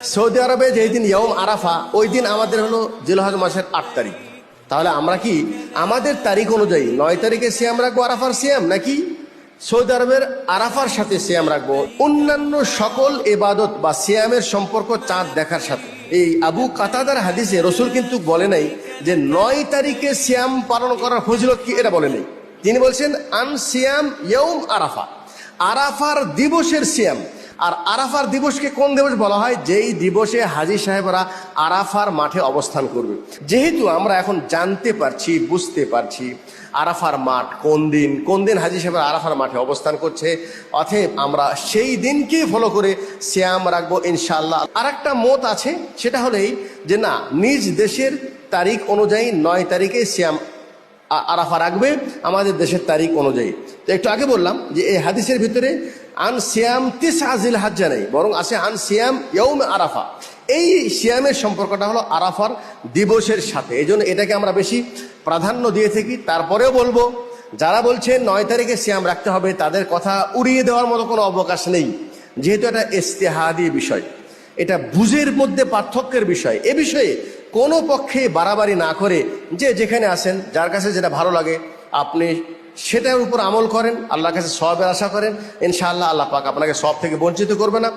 Saudi আরবে যেই দিন ইয়ৌম আরাফা, ওই দিন আমাদের হলো জিলহজ মাসের ৮ তারিখ। তাহলে আমরা কি আমাদের তারিখ অনুযায়ী ৯ তারিখে সিয়াম রাখবো আরাফার সিয়াম, নাকি সৌদি আরবের আরাফার সাথে সিয়াম রাখবো? অন্যান্য সকল ইবাদত বা সিয়ামের সম্পর্ক চাঁদ দেখার সাথে। এই আবু কাতাদার হাদিসে রসুল কিন্তু বলে নাই যে ৯ তারিখে সিয়াম পালন করার ফজিলত কি, এটা বলে নাই। তিনি বলছেন আন সিয়াম ইয়ৌম আরাফা, আরাফার দিবসের সিয়াম। আর আরাফার দিবসকে কোন দিবস বলা হয়? যেই দিবসে হাজী সাহেবরা আরাফার মাঠে অবস্থান করবে। যেহেতু আমরা এখন জানতে পারছি, বুঝতে পারছি আরাফার মাঠ কোন দিন হাজী সাহেবরা আরাফার মাঠে অবস্থান করছে, অতএব আমরা সেই দিনকেই ফলো করে সিয়াম রাখবো ইনশাআল্লাহ। আর একটা মত আছে, সেটা হলেই যে না, নিজ দেশের তারিখ অনুযায়ী ৯ তারিখে সিয়াম আরাফা রাখবে আমাদের দেশের তারিখ অনুযায়ী। তো একটু আগে বললাম যে এই হাদিসের ভিতরে আন সিয়াম তিসআ জিলহজ্জা নেই, বরং আছে আন সিয়াম ইয়ৌম আরাফা। এই সিয়ামের সম্পর্কটা হলো আরাফার দিবসের সাথে, এই জন্য এটাকে আমরা বেশি প্রাধান্য দিয়ে থাকি। তারপরেও বলবো, যারা বলছেন ৯ তারিখে সিয়াম রাখতে হবে, তাদের কথা উড়িয়ে দেওয়ার মতো কোনো অবকাশ নেই। যেহেতু এটা ইজতিহাদি বিষয়, এটা বুঝের মধ্যে পার্থক্যের বিষয়। এ বিষয়ে কোনো পক্ষে বাড়াবাড়ি না করে যে যেখানে আসেন, যার কাছে যেটা ভালো লাগে আপনি সেটার উপর আমল করেন, আল্লাহর কাছে সওয়াবের আশা করেন। ইনশাআল্লাহ আল্লাহ পাক আপনাকে সওয়াব থেকে বঞ্চিত করবে না।